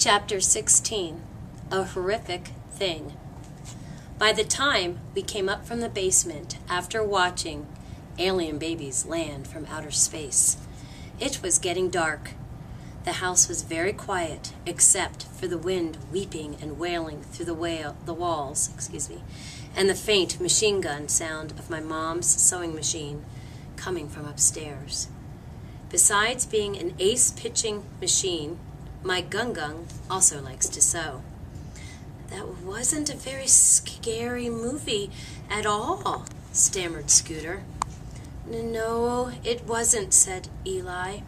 Chapter 16, A Horrific Thing. By the time we came up from the basement after watching alien babies land from outer space, it was getting dark. The house was very quiet, except for the wind weeping and wailing through the walls, and the faint machine gun sound of my mom's sewing machine coming from upstairs. Besides being an ace-pitching machine, my gung also likes to sew. That wasn't a very scary movie at all, stammered Scooter. No, it wasn't, said Eli.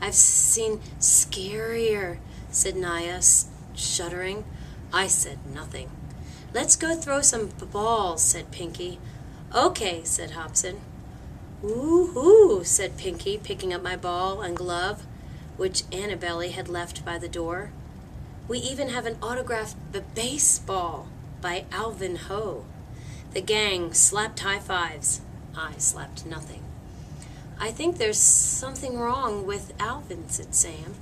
I've seen scarier, said Naya, shuddering. I said nothing. Let's go throw some balls, said Pinky. Okay, said Hobson. Woo-hoo, said Pinky, picking up my ball and glove, which Annabelle had left by the door. We even have an autographed baseball by Alvin Ho. The gang slapped high fives. I slapped nothing. I think there's something wrong with Alvin, said Sam.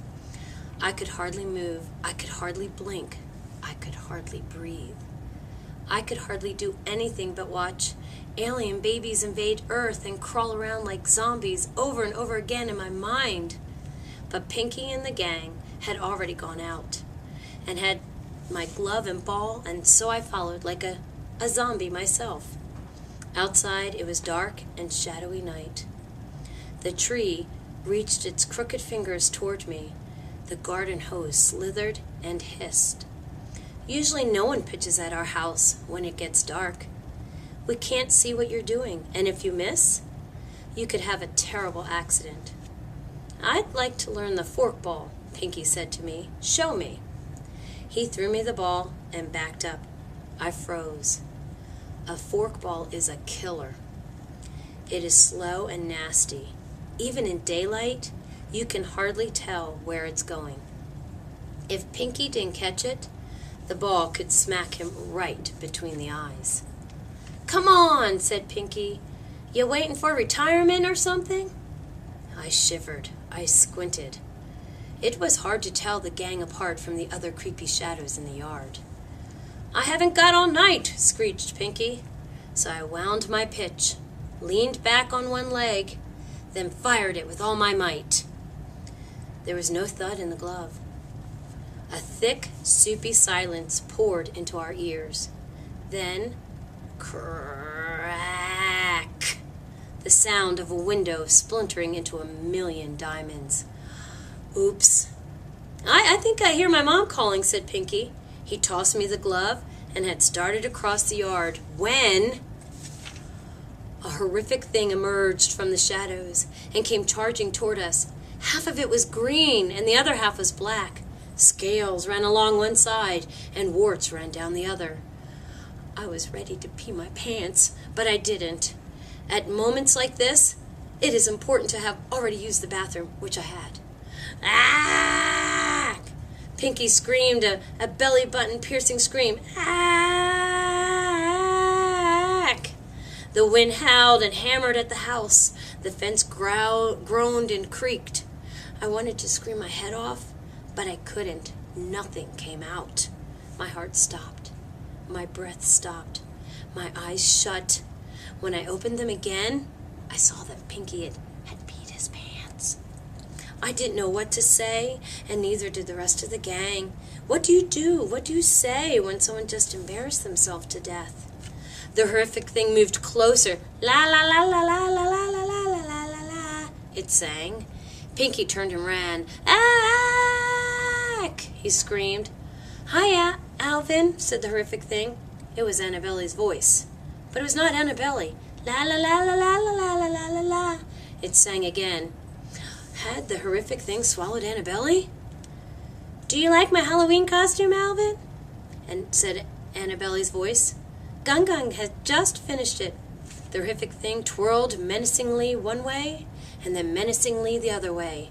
I could hardly move. I could hardly blink. I could hardly breathe. I could hardly do anything but watch alien babies invade Earth and crawl around like zombies over and over again in my mind. But Pinky and the gang had already gone out and had my glove and ball, and so I followed like a zombie myself. Outside it was dark and shadowy night. The tree reached its crooked fingers toward me. The garden hose slithered and hissed. Usually no one pitches at our house when it gets dark. We can't see what you're doing, and if you miss, you could have a terrible accident. I'd like to learn the forkball, Pinky said to me. Show me. He threw me the ball and backed up. I froze. A forkball is a killer. It is slow and nasty. Even in daylight, you can hardly tell where it's going. If Pinky didn't catch it, the ball could smack him right between the eyes. Come on, said Pinky. You waiting for retirement or something? I shivered. I squinted. It was hard to tell the gang apart from the other creepy shadows in the yard. I haven't got all night, screeched Pinky. So I wound my pitch, leaned back on one leg, then fired it with all my might. There was no thud in the glove. A thick, soupy silence poured into our ears. Then, crack! The sound of a window splintering into a million diamonds. Oops. I think I hear my mom calling, said Pinky. He tossed me the glove and had started across the yard when a horrific thing emerged from the shadows and came charging toward us. Half of it was green and the other half was black. Scales ran along one side and warts ran down the other. I was ready to pee my pants, but I didn't. At moments like this, it is important to have already used the bathroom, which I had. Ah! Pinky screamed a belly-button piercing scream. Ah! The wind howled and hammered at the house. The fence groaned and creaked. I wanted to scream my head off, but I couldn't. Nothing came out. My heart stopped. My breath stopped. My eyes shut. When I opened them again, I saw that Pinky had peed his pants. I didn't know what to say, and neither did the rest of the gang. What do you do? What do you say when someone just embarrassed themselves to death? The horrific thing moved closer. La la la la la la la la la la la la la, it sang. Pinky turned and ran. Ack! He screamed. Hiya, Alvin, said the horrific thing. It was Annabelle's voice. But it was not Annabelle. La la la la la la la la la la la, it sang again. Had the horrific thing swallowed Annabelle? Do you like my Halloween costume, Alvin? And said Annabelle's voice. Gung had just finished it. The horrific thing twirled menacingly one way, and then menacingly the other way.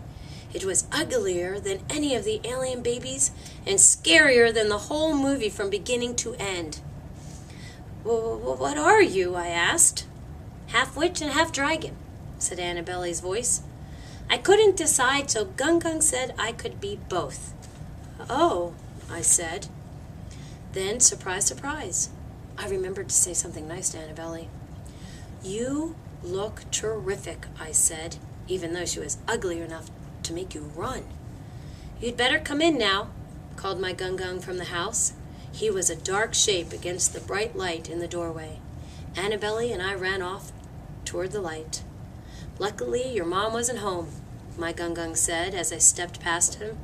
It was uglier than any of the alien babies, and scarier than the whole movie from beginning to end. What are you? I asked. Half witch and half dragon, said Annabelle's voice. I couldn't decide, so Gung said I could be both. Oh, I said. Then, surprise, surprise, I remembered to say something nice to Annabelle. You look terrific, I said, even though she was ugly enough to make you run. You'd better come in now, called my gung-gung from the house. He was a dark shape against the bright light in the doorway. Annabelle and I ran off toward the light. Luckily, your mom wasn't home, my gung-gung said as I stepped past him.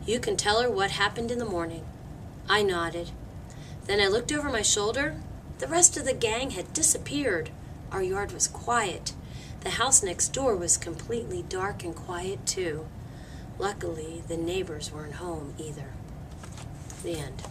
You can tell her what happened in the morning. I nodded. Then I looked over my shoulder. The rest of the gang had disappeared. Our yard was quiet. The house next door was completely dark and quiet, too. Luckily, the neighbors weren't home either. The end.